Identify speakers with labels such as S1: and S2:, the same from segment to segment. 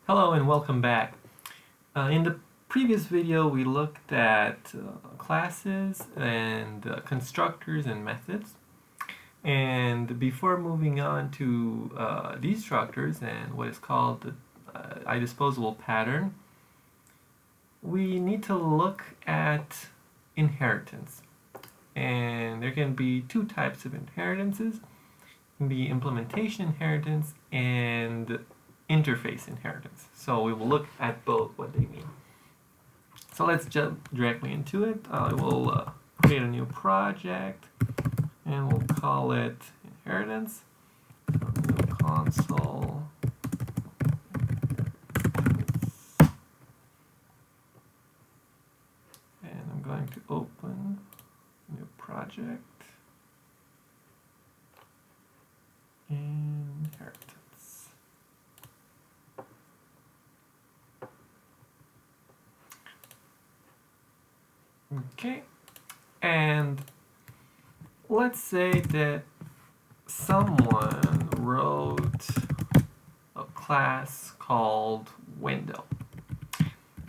S1: Hello and welcome back. In the previous video we looked at classes and constructors and methods. And before moving on to destructors and what is called the idisposable pattern, we need to look at inheritance. And there can be two types of inheritances. The implementation inheritance and interface inheritance. So we will look at both what they mean. So let's jump directly into it. I will create a new project and we'll call it inheritance. So new console inheritance. And I'm going to open new project. Inheritance. Okay, and let's say that someone wrote a class called window,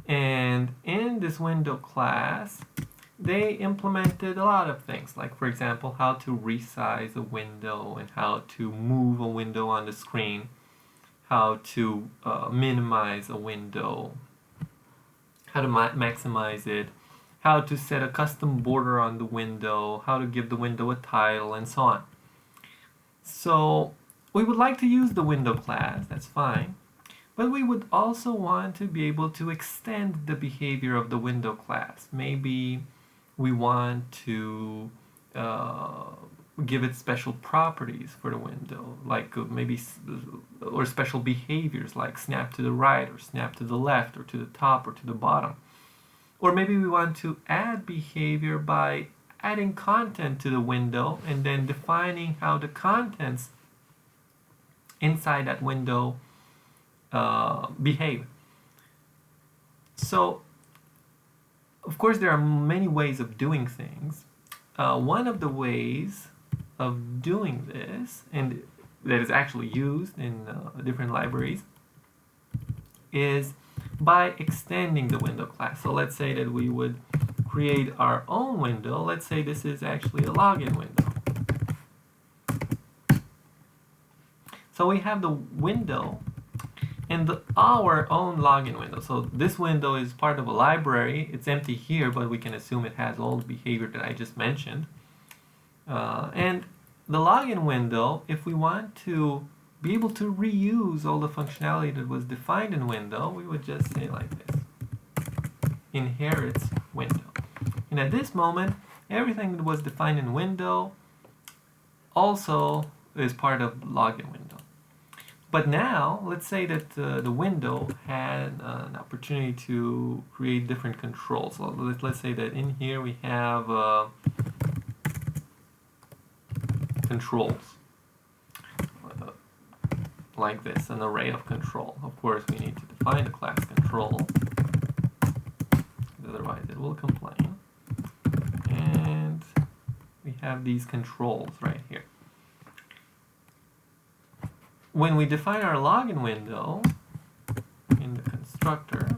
S1: and in this window class they implemented a lot of things, like for example how to resize a window and how to move a window on the screen, how to minimize a window, how to maximize it, how to set a custom border on the window, how to give the window a title, and so on. So we would like to use the window class, that's fine, but we would also want to be able to extend the behavior of the window class. Maybe we want to give it special properties for the window, like or special behaviors like snap to the right or snap to the left or to the top or to the bottom. Or maybe we want to add behavior by adding content to the window and then defining how the contents inside that window behave. So of course there are many ways of doing things. One of the ways of doing this, and that is actually used in different libraries, is by extending the window class. So let's say that we would create our own window. Let's say this is actually a login window. So we have the window and our own login window. So this window is part of a library. It's empty here, but we can assume it has all the behavior that I just mentioned. And the login window, if we want to be able to reuse all the functionality that was defined in window, we would just say like this: inherits window. And at this moment, everything that was defined in window also is part of login window. But now, let's say that the window had an opportunity to create different controls. So let's say that in here we have controls. Like this, an array of control. Of course, we need to define the class control, otherwise it will complain. And we have these controls right here. When we define our login window in the constructor,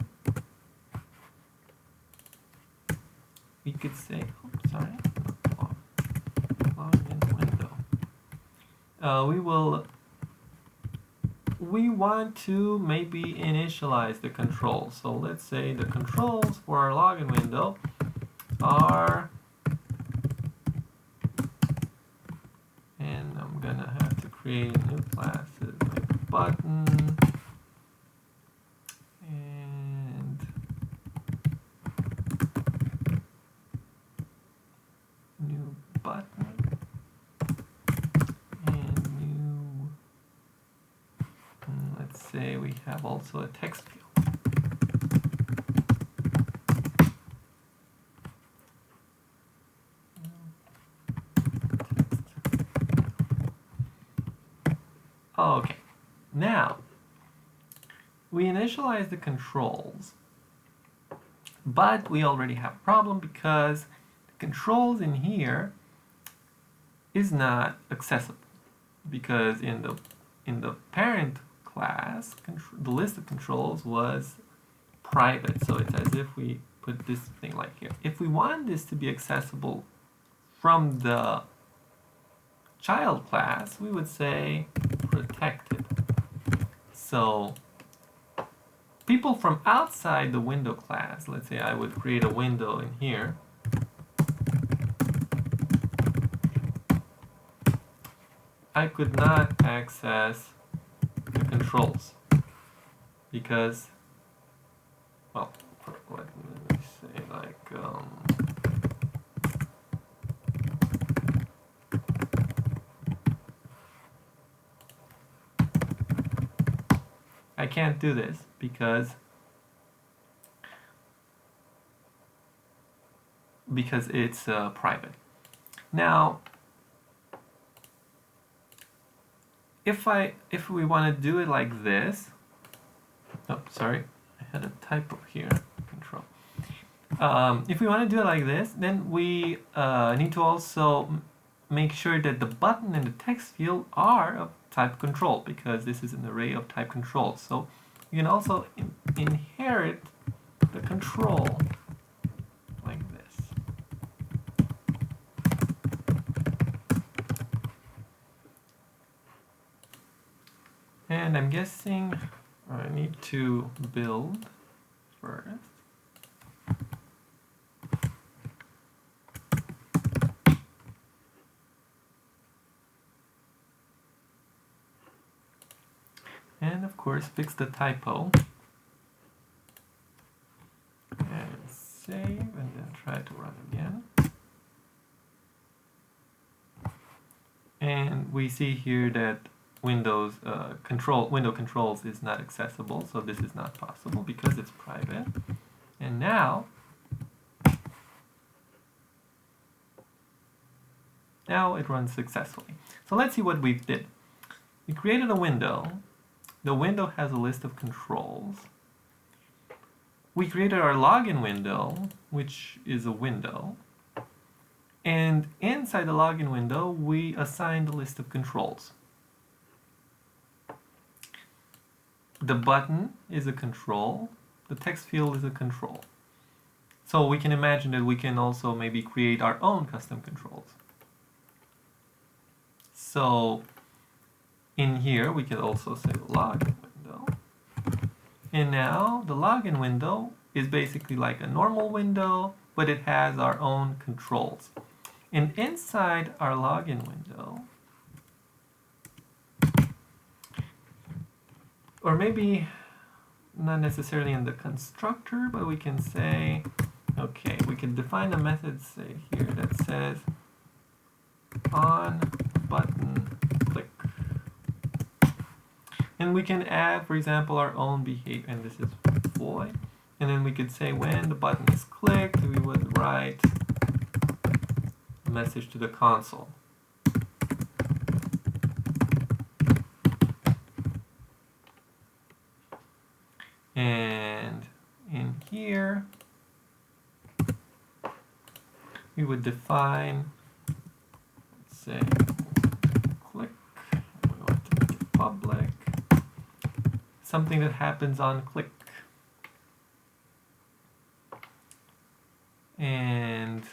S1: we could say, login window. We want to maybe initialize the controls. So let's say the controls for our login window are, and I'm gonna have to create new classes like button and new button. Say we have also a text field. Okay, now we initialize the controls, but we already have a problem because the controls in here is not accessible, because in the parent class, the list of controls was private. So it's as if we put this thing like here. If we want this to be accessible from the child class, we would say protected. So people from outside the window class, let's say I would create a window in here. I could not access the controls because, well, let me say like, I can't do this because it's private. Now, if we want to do it like this, oh, sorry, I had a typo here, control. If we want to do it like this, then we need to also make sure that the button and the text field are of type control, because this is an array of type controls. So you can also inherit the control like this. And I'm guessing I need to build first. And of course, fix the typo. And save, and then try to run again. And we see here that window controls is not accessible, so this is not possible because it's private. And now it runs successfully. So let's see what we did. We created a window. The window has a list of controls. We created our login window, which is a window. And inside the login window, we assigned a list of controls. The button is a control. The text field is a control. So we can imagine that we can also maybe create our own custom controls. So in here, we can also say login window. And now the login window is basically like a normal window, but it has our own controls. And inside our login window, or maybe not necessarily in the constructor, but we can say, okay, we can define a method, say here, that says on button click. And we can add, for example, our own behavior, and this is void. And then we could say when the button is clicked, we would write a message to the console. And in here, we would define, let's say, click, we want to make it public, something that happens on click. And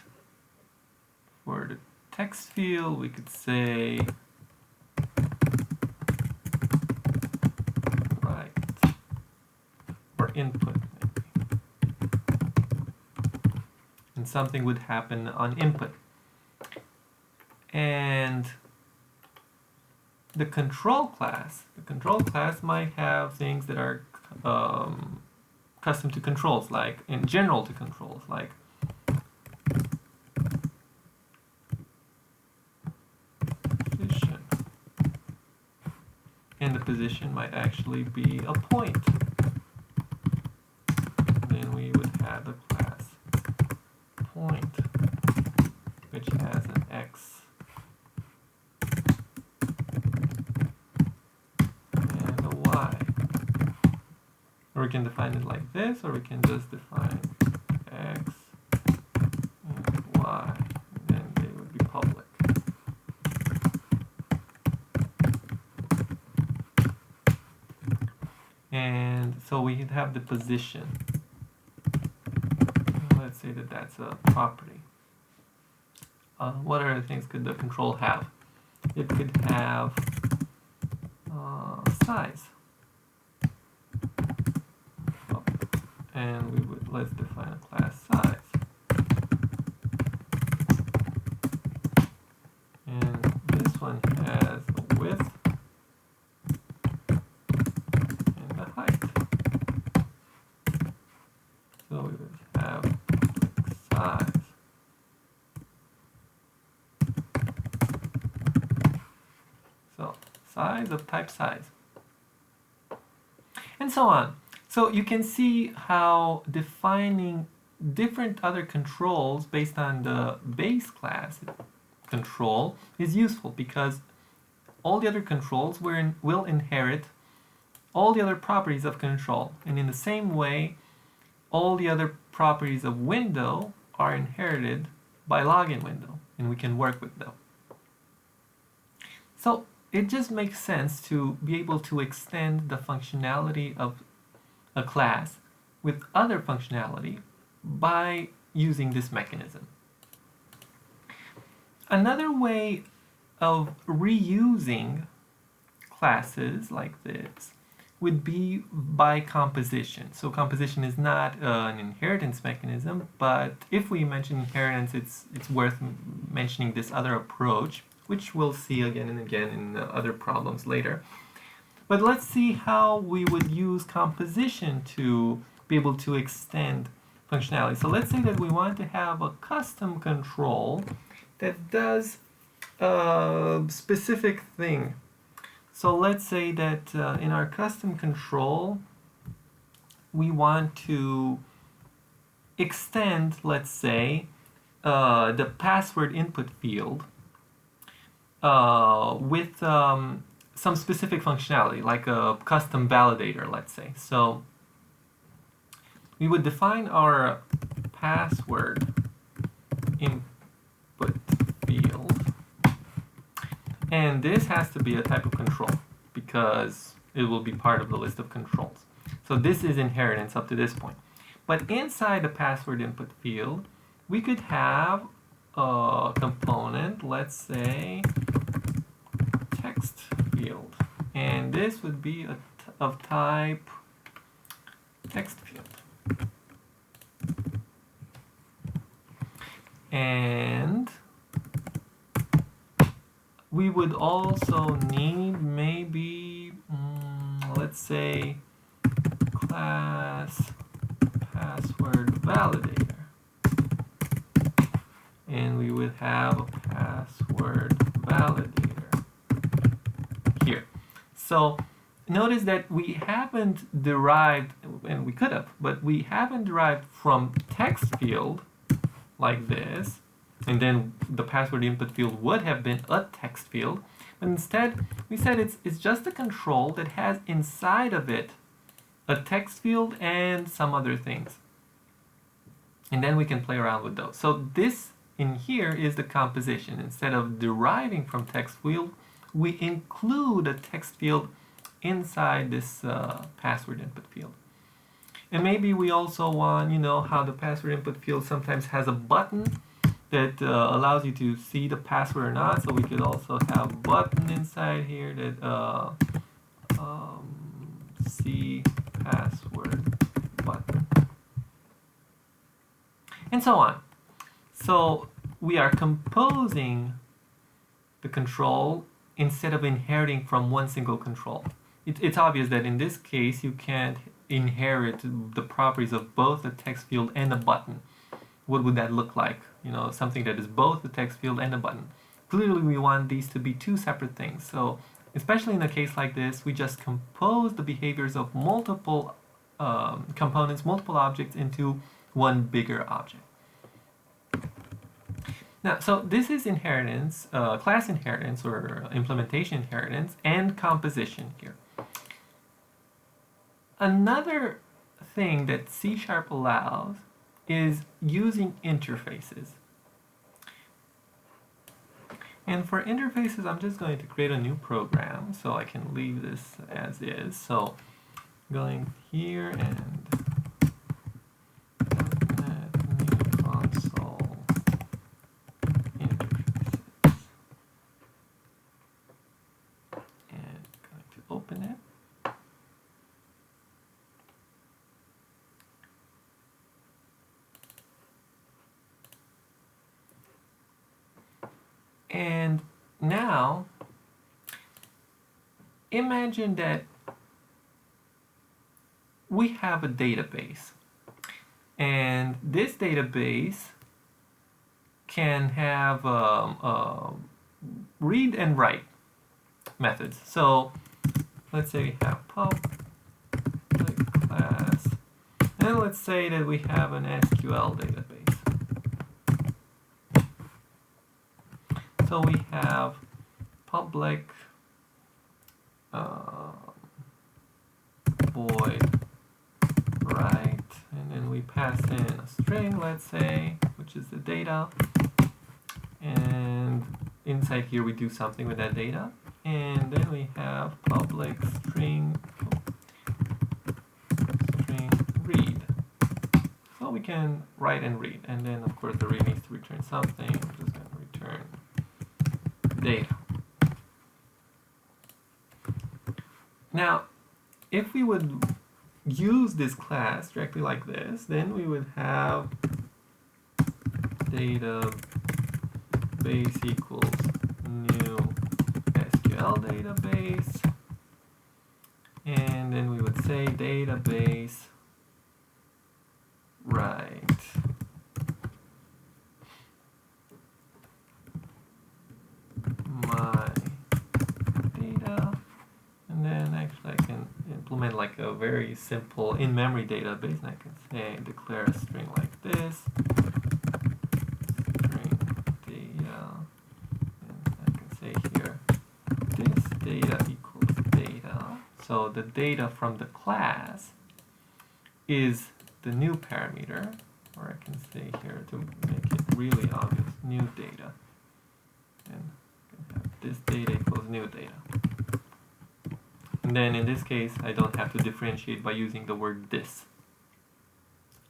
S1: for the text field, we could say right, or input maybe. And something would happen on input. And the control class might have things that are custom to controls, like in general to controls, like position. And the position might actually be a point. Then we would have the class point, which has an X and a Y. Or we can define it like this, or we can just define X and Y, and then they would be public. And so we have the position. Let's say that that's a property. What other things could the control have? It could have size. Oh, and we would, let's define a class size. And this one has a width and a height. So we would have public size. So size of type size. And so on. So you can see how defining different other controls based on the base class control is useful, because all the other controls will inherit all the other properties of control. And in the same way, all the other properties of window are inherited by login window, and we can work with them. So it just makes sense to be able to extend the functionality of a class with other functionality by using this mechanism. Another way of reusing classes like this would be by composition. So composition is not an inheritance mechanism, but if we mention inheritance, it's worth mentioning this other approach, which we'll see again and again in other problems later. But let's see how we would use composition to be able to extend functionality. So let's say that we want to have a custom control that does a specific thing. So let's say that in our custom control, we want to extend, let's say, the password input field with some specific functionality, like a custom validator, let's say. So we would define our password input field, and this has to be a type of control because it will be part of the list of controls. So this is inheritance up to this point. But inside the password input field, we could have a component, let's say text field, and this would be of type text field. And we would also need maybe, let's say, class password validator. And we would have a password validator here. So notice that we haven't derived, and we could have, but we haven't derived from text field like this, and then the password input field would have been a text field. But instead, we said it's just a control that has inside of it a text field and some other things. And then we can play around with those. So this in here is the composition. Instead of deriving from text field, we include a text field inside this password input field. And maybe we also want, you know, how the password input field sometimes has a button that allows you to see the password or not. So we could also have a button inside here that see password button. And so on. So we are composing the control instead of inheriting from one single control. It's obvious that in this case you can't inherit the properties of both a text field and a button. What would that look like? You know, something that is both a text field and a button. Clearly we want these to be two separate things. So especially in a case like this, we just compose the behaviors of multiple components, multiple objects into one bigger object. Now, so this is inheritance, class inheritance or implementation inheritance, and composition here. Another thing that C# allows is using interfaces. And for interfaces, I'm just going to create a new program so I can leave this as is. So going here and .NET new console interfaces. And going to open it. And now, imagine that we have a database, and this database can have read and write methods. So let's say we have public class, and let's say that we have an SQL database. So we have public void write, and then we pass in a string, let's say, which is the data, and inside here we do something with that data, and then we have public string read. So we can write and read, and then of course the read needs to return something. I'm just going to return data. Now, if we would use this class directly like this, then we would have database equals new SQL database, and then we would say database write my data, and then actually I can implement like a very simple in-memory database, and I can say declare a string like this, string data, and I can say here this data equals data. So the data from the class is the new parameter, or I can say here to make it really obvious, new data, and this data equals new data. And then in this case, I don't have to differentiate by using the word this.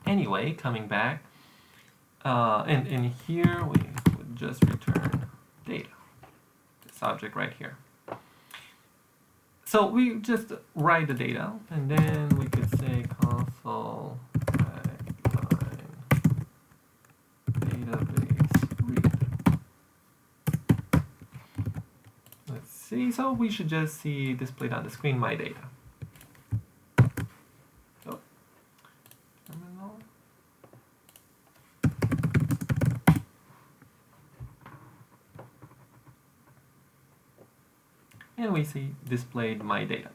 S1: Anyway, coming back, and here we would just return data, this object right here. So we just write the data, and then we could say console database read. Let's see, so we should just see displayed on the screen my data. So, terminal. And we see displayed my data.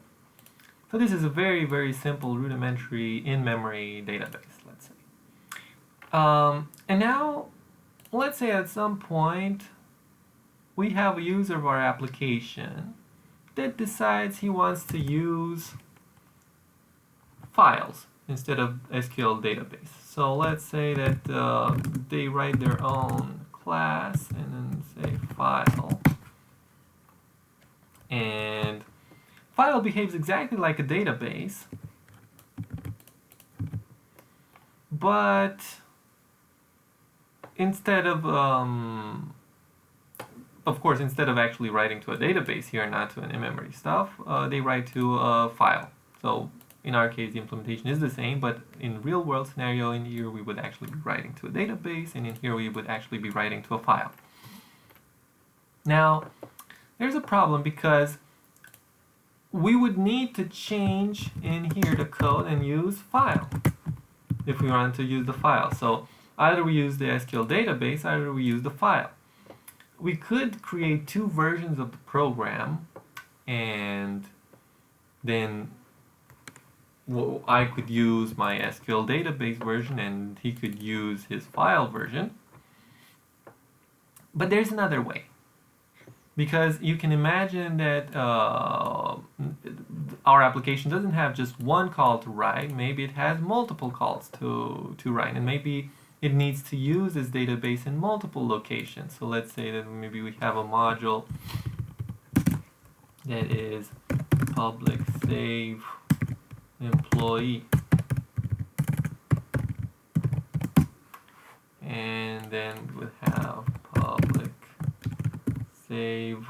S1: So this is a very, very simple rudimentary in-memory database, let's say. And now, let's say at some point, we have a user of our application that decides he wants to use files instead of SQL database. So let's say that they write their own class and then say file. And file behaves exactly like a database, but instead of course, instead of actually writing to a database here, not to an in-memory stuff, they write to a file. So in our case, the implementation is the same, but in real-world scenario, in here we would actually be writing to a database, and in here we would actually be writing to a file. Now, there's a problem because we would need to change in here the code and use file if we want to use the file. So either we use the SQL database, either we use the file. We could create two versions of the program, and then I could use my SQL database version and he could use his file version. But there's another way. Because you can imagine that our application doesn't have just one call to write, maybe it has multiple calls to write, and maybe it needs to use this database in multiple locations. So let's say that maybe we have a module that is public save employee. And then we would have public save,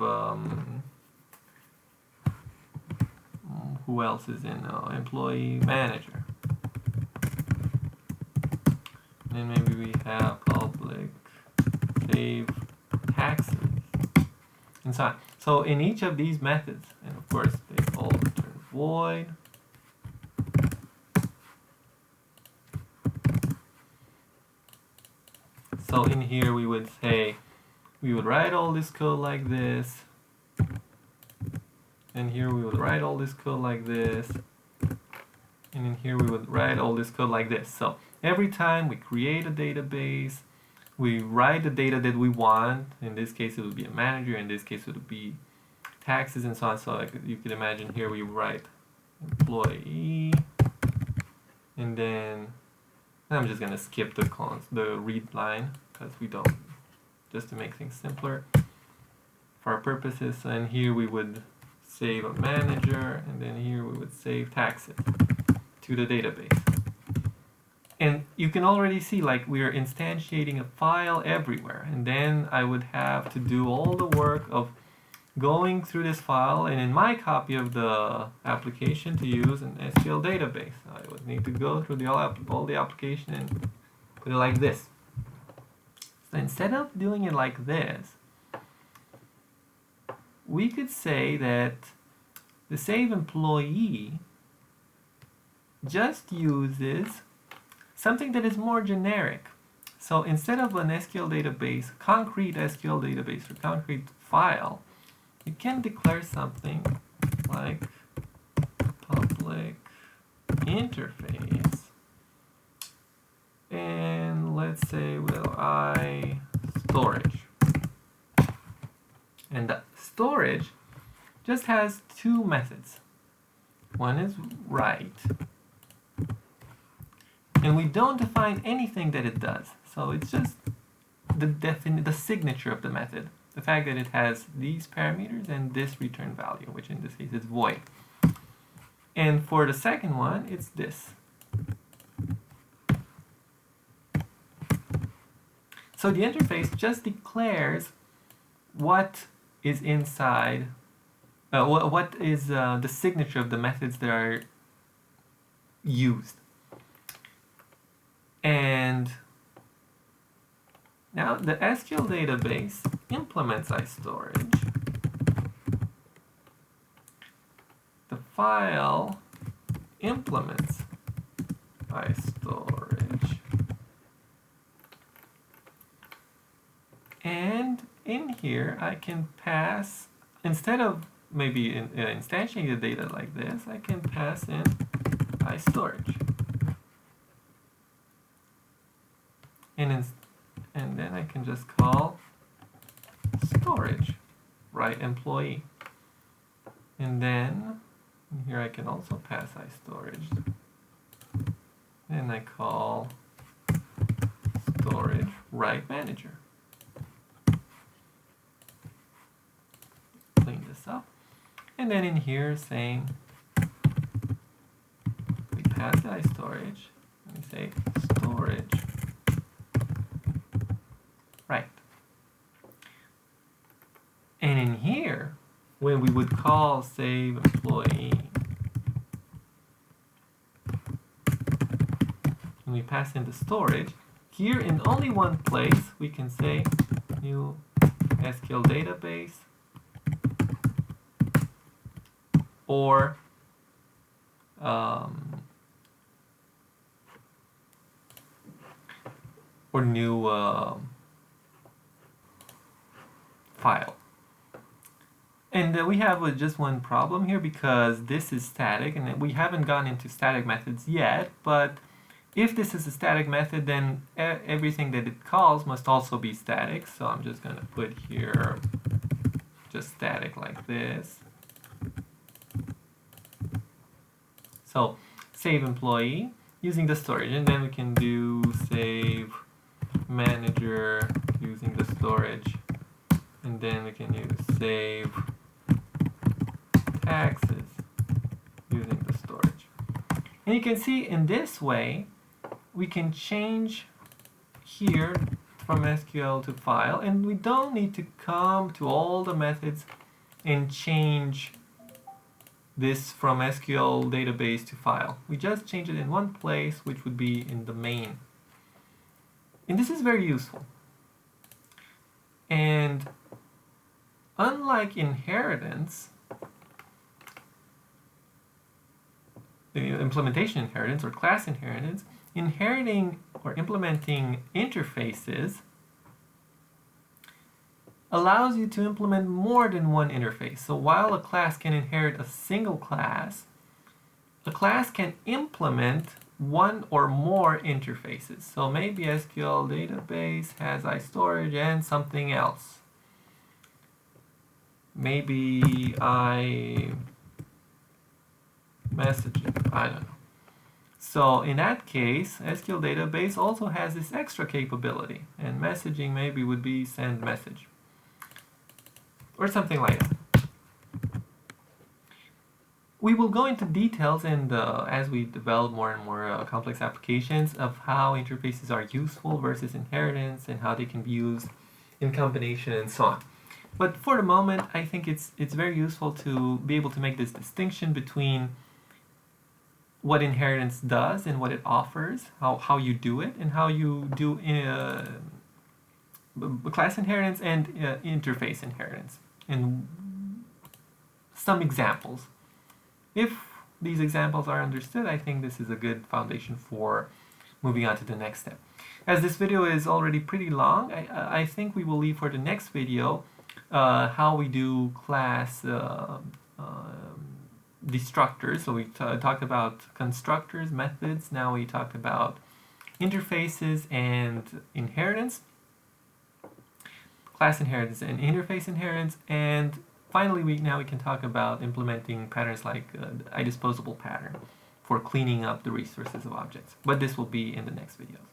S1: who else is in employee manager. And then maybe we have public save taxes and so on. So in each of these methods, and of course they all return void. So in here we would say, we would write all this code like this, and here we would write all this code like this, and in here we would write all this code like this. So every time we create a database, we write the data that we want. In this case it would be a manager, in this case it would be taxes and so on. So you could imagine here we write employee, and then I'm just gonna skip the read line because we don't, just to make things simpler for our purposes. And here we would save a manager, and then here we would save taxes to the database. And you can already see, like, we are instantiating a file everywhere, and then I would have to do all the work of going through this file, and in my copy of the application to use an SQL database, I would need to go through all the application and put it like this. So instead of doing it like this, we could say that the save employee just uses something that is more generic. So instead of an SQL database, concrete SQL database or concrete file, you can declare something like public interface, and let's say storage. And the storage just has two methods. One is write, and we don't define anything that it does. So it's just the signature of the method. The fact that it has these parameters and this return value, which in this case is void. And for the second one, it's this. So the interface just declares what is inside, what is the signature of the methods that are used. And now the SQL database implements iStorage. The file implements iStorage. And in here I can pass, instead of maybe instantiating the data like this, I can pass in iStorage. And then I can just call storage, write employee. And then here I can also pass iStorage. And I call storage, write manager. Clean this up. And then in here saying, we pass the iStorage, and we say storage, right. And in here, when we would call save employee, and we pass in the storage, here in only one place we can say new SQL database or new file. And we have just one problem here because this is static, and we haven't gone into static methods yet, but if this is a static method, then everything that it calls must also be static. So I'm just going to put here just static like this. So save employee using the storage, and then we can do save manager using the storage, and then we can use save taxes using the storage. And you can see in this way, we can change here from SQL to file, and we don't need to come to all the methods and change this from SQL database to file. We just change it in one place, which would be in the main. And this is very useful. And unlike inheritance, the implementation inheritance or class inheritance, inheriting or implementing interfaces allows you to implement more than one interface. So while a class can inherit a single class, a class can implement one or more interfaces. So maybe SQL database has iStorage and something else. Maybe iMessaging, I don't know. So in that case, SQL database also has this extra capability, and messaging maybe would be send message or something like that. We will go into details as we develop more and more complex applications of how interfaces are useful versus inheritance and how they can be used in combination and so on. But for the moment, I think it's very useful to be able to make this distinction between what inheritance does and what it offers, how you do it, and how you do class inheritance and interface inheritance. And some examples. If these examples are understood, I think this is a good foundation for moving on to the next step. As this video is already pretty long, I think we will leave for the next video how we do class destructors. So we talked about constructors, methods. Now we talked about interfaces and inheritance, class inheritance and interface inheritance, and finally we can talk about implementing patterns like idisposable pattern for cleaning up the resources of objects. But this will be in the next videos.